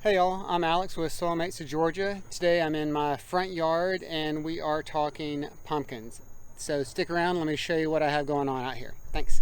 Hey y'all, I'm Alex with Soilmates of Georgia. Today I'm in my front yard and we are talking pumpkins. So stick around, let me show you what I have going on out here. Thanks.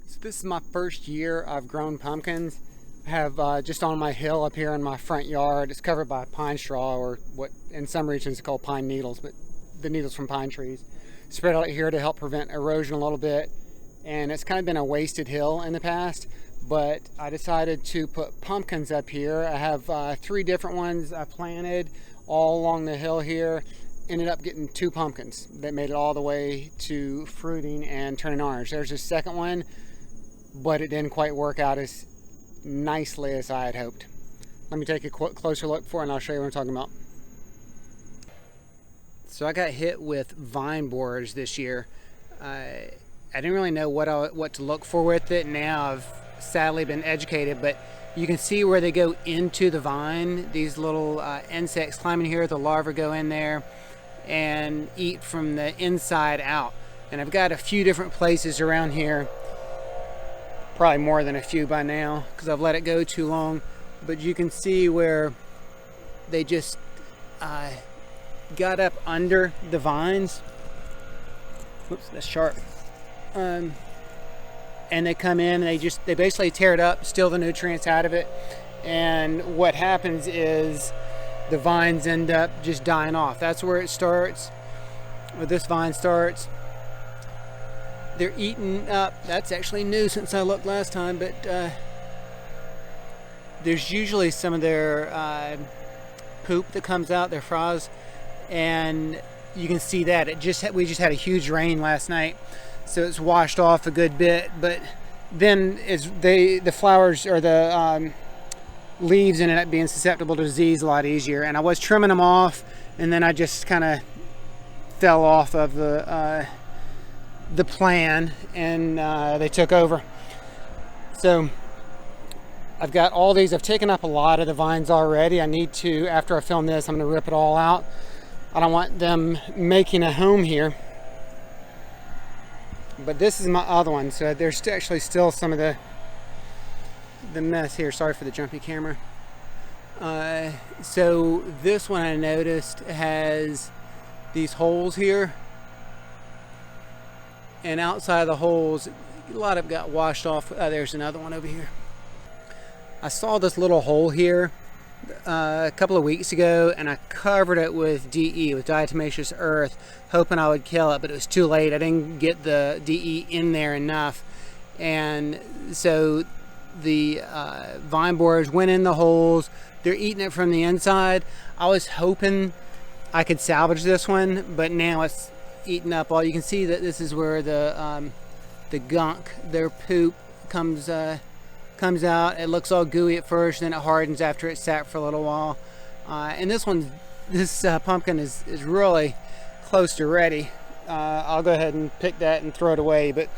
So this is my first year I've grown pumpkins. I have just on my hill up here in my front yard. It's covered by pine straw, or what in some regions are called pine needles, but the needles from pine trees. Spread out here to help prevent erosion a little bit. And it's kind of been a wasted hill in the past, but I decided to put pumpkins up here. I have 3 different ones I planted all along the hill here. Ended up getting 2 pumpkins that made it all the way to fruiting and turning orange. There's a second one, but it didn't quite work out as nicely as I had hoped. Let me take a closer look for it and I'll show you what I'm talking about. So I got hit with vine borers this year. I didn't really know what to look for with it. Now I've sadly been educated, but you can see where they go into the vine. These little insects climb in here, the larvae go in there and eat from the inside out. And I've got a few different places around here, probably more than a few by now because I've let it go too long, but you can see where they just got up under the vines. Whoops, that's sharp. And they come in and they basically tear it up, steal the nutrients out of it, and what happens is the vines end up just dying off. That's where it starts, where this vine starts. They're eating up. That's actually new since I looked last time, but there's usually some of their poop that comes out, their frogs, and you can see that we just had a huge rain last night, so it's washed off a good bit. But then the flowers or the leaves ended up being susceptible to disease a lot easier, and I was trimming them off, and then I just kind of fell off of the plan, and they took over. So I've got all these. I've taken up a lot of the vines already. I need to, after I film this, I'm going to rip it all out. I don't want them making a home here. But this is my other one, so there's actually still some of the mess here. Sorry for the jumpy camera. So this one I noticed has these holes here, and outside of the holes, a lot of it got washed off. There's another one over here. I saw this little hole here a couple of weeks ago, and I covered it with DE, with diatomaceous earth, hoping I would kill it, but it was too late. I didn't get the DE in there enough, and so the vine borers went in the holes. They're eating it from the inside. I was hoping I could salvage this one, but now it's eaten up all. You can see that this is where the gunk, their poop, comes out. It looks all gooey at first, then it hardens after it's sat for a little while. And this pumpkin is really close to ready. I'll go ahead and pick that and throw it away, but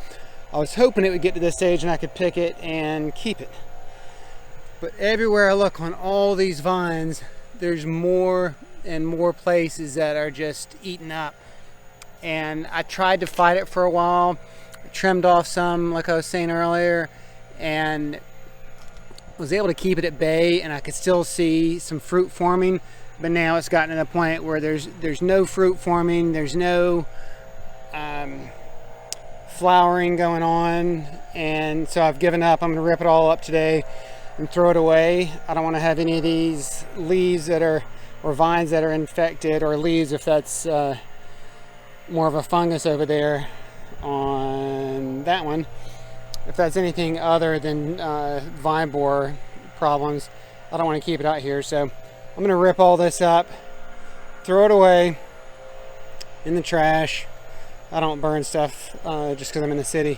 I was hoping it would get to this stage and I could pick it and keep it. But everywhere I look on all these vines, there's more and more places that are just eaten up. And I tried to fight it for a while. I trimmed off some, like I was saying earlier, and was able to keep it at bay, and I could still see some fruit forming. But now it's gotten to the point where there's no fruit forming, there's no flowering going on, and so I've given up. I'm going to rip it all up today and throw it away. I don't want to have any of these leaves or vines that are infected, or leaves if that's more of a fungus over there on that one. If that's anything other than vine borer problems, I don't want to keep it out here. So I'm going to rip all this up, throw it away in the trash. I don't burn stuff just because I'm in the city,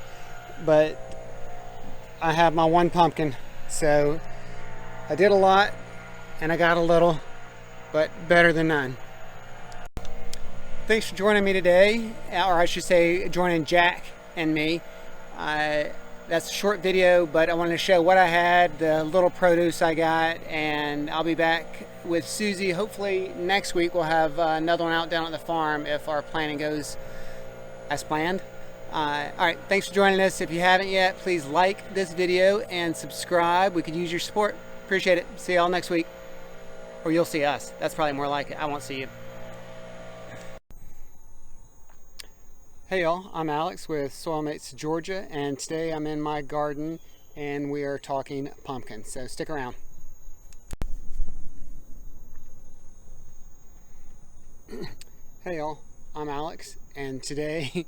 but I have my 1 pumpkin. So I did a lot and I got a little, but better than none. Thanks for joining me today, or I should say joining Jack and me. that's a short video, but I wanted to show what I had, the little produce I got, and I'll be back with Susie. Hopefully next week we'll have another one out down at the farm if our planning goes as planned. All right, thanks for joining us. If you haven't yet, please like this video and subscribe. We could use your support. Appreciate it. See y'all next week. Or you'll see us. That's probably more like it. I won't see you. Hey y'all, I'm Alex with Soilmates Georgia, and today I'm in my garden and we are talking pumpkins, so stick around. Hey y'all, I'm Alex, and today